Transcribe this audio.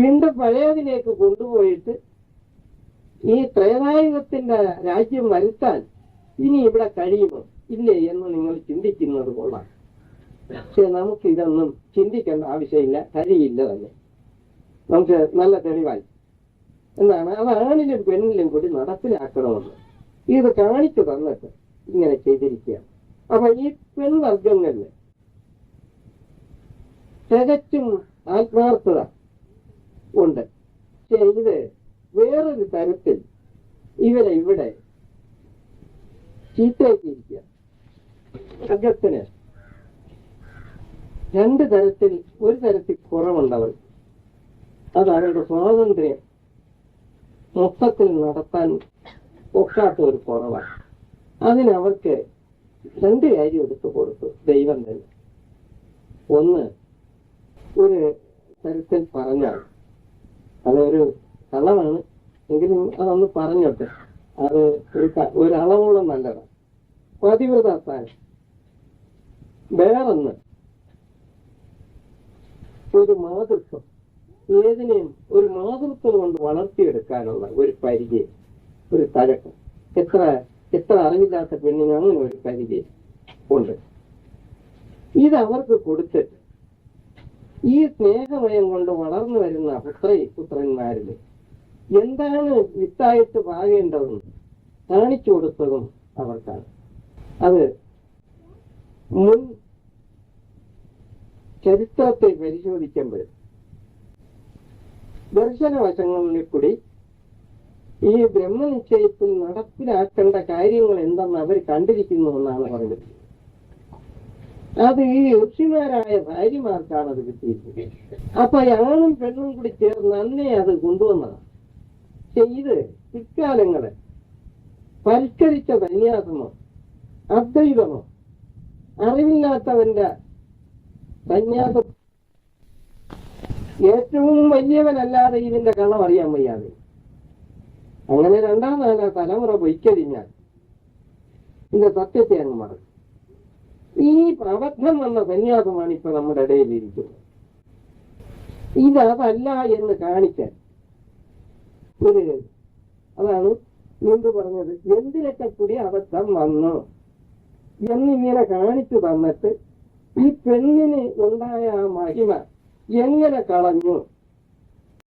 വീണ്ടും പഴയതിലേക്ക് കൊണ്ടുപോയിട്ട് ഈ ത്രേതായുഗത്തിന്റെ രാജ്യം വരുത്താൻ ഇനി ഇവിടെ കഴിയുമോ ഇല്ലേ എന്ന് നിങ്ങൾ ചിന്തിക്കുന്നത് കൊള്ളാം. പക്ഷെ നമുക്ക് ഇതൊന്നും ചിന്തിക്കേണ്ട ആവശ്യമില്ല, കഴിയില്ല തന്നെ. നമുക്ക് നല്ല തെളിവായി എന്താണ് അത് ആണിലും പെണ്ണിലും കൂടി നടപ്പിലാക്കണമെന്ന് ഇത് കാണിച്ചു തന്നിട്ട് ഇങ്ങനെ ചെയ്തിരിക്കുകയാണ്. അപ്പൊ ഈ പെൺവർഗങ്ങളിൽ തികച്ചും ആത്മാർത്ഥത ഉണ്ട്. പക്ഷെ ഇത് വേറൊരു തരത്തിൽ ഇവരെ ഇവിടെ ചീത്തയാക്കിയിരിക്കുക. വർഗത്തിന് രണ്ട് തരത്തിൽ, ഒരു തരത്തിൽ കുറവുണ്ടവർ. അത് അവരുടെ സ്വാതന്ത്ര്യം മൊത്തത്തിൽ നടത്താൻ ഒക്കാത്ത ഒരു കുറവാണ്. അതിനവർക്ക് രണ്ട് കാര്യം എടുത്തു കൊടുത്തു ദൈവം തന്നെ. ഒന്ന്, ഒരു തരത്തിൽ പറഞ്ഞാൽ അതൊരു കളവാണ് എങ്കിലും അതൊന്ന് പറഞ്ഞോട്ടെ, അത് ഒരു അളവോളം നല്ലതാണ്. പതിവ്രതസ്ഥാനം. വേറൊന്ന് ഒരു മാതൃത്വം, ഏതിനെയും ഒരു മാതൃത്വം കൊണ്ട് വളർത്തിയെടുക്കാനുള്ള ഒരു പരിചയം, ഒരു തഴക്കം. എത്ര അറിവില്ലാത്ത പെണ്ണിന് അങ്ങനെ ഒരു പരിചയം ഉണ്ട്. ഇത് അവർക്ക് കൊടുത്തിട്ട് ഈ സ്നേഹമയം കൊണ്ട് വളർന്നു വരുന്ന പുത്രന്മാരിൽ എന്താണ് വിത്തായിട്ട് പാകേണ്ടതെന്ന് കാണിച്ചു കൊടുത്തതും അവർക്കാണ്. അത് മുൻ ചരിത്രത്തെ പരിശോധിക്കുമ്പോൾ ദർശനവശങ്ങളിൽ കൂടി ഈ ബ്രഹ്മനിശ്ചയത്തിൽ നടപ്പിലാക്കേണ്ട കാര്യങ്ങൾ എന്തെന്ന് അവർ കണ്ടിരിക്കുന്നു എന്നാണ് പറഞ്ഞത്. അത് ഈ ഋഷിമാരായ ഭാര്യമാർക്കാണ് അത് കിട്ടിയിരിക്കുന്നത്. അപ്പൊ ആണും പെണ്ണും കൂടി ചേർന്ന് അന്നേ അത് കൊണ്ടുവന്നതാണ്. പക്ഷെ ഇത് പിൽക്കാലങ്ങളെ പരിഷ്കരിച്ച സന്യാസമോ അദ്വൈതമോ അറിവില്ലാത്തവന്റെ സന്യാസം ഏറ്റവും വലിയവനല്ലാതെ ഇതിന്റെ കള്ളം അറിയാൻ വയ്യാതെ അങ്ങനെ രണ്ടാം നാല തലമുറ പൊയ്ക്കഴിഞ്ഞാൽ ഇതിന്റെ സത്യത്തെ അങ്ങ് മറക്കും. ഈ പ്രബദ്ധം എന്ന സന്യാസമാണ് ഇപ്പൊ നമ്മുടെ ഇടയിലിരിക്കുന്നത്. ഇതല്ല എന്ന് കാണിക്കാൻ ഒരു അതാണ് മുമ്പ് പറഞ്ഞത്, എന്തിനൊക്കെ കൂടി അബദ്ധം വന്നു എന്നിങ്ങനെ കാണിച്ചു തന്നിട്ട് ഈ പെണ്ണിന് ഉണ്ടായ ആ മഹിമ എങ്ങനെ കളഞ്ഞു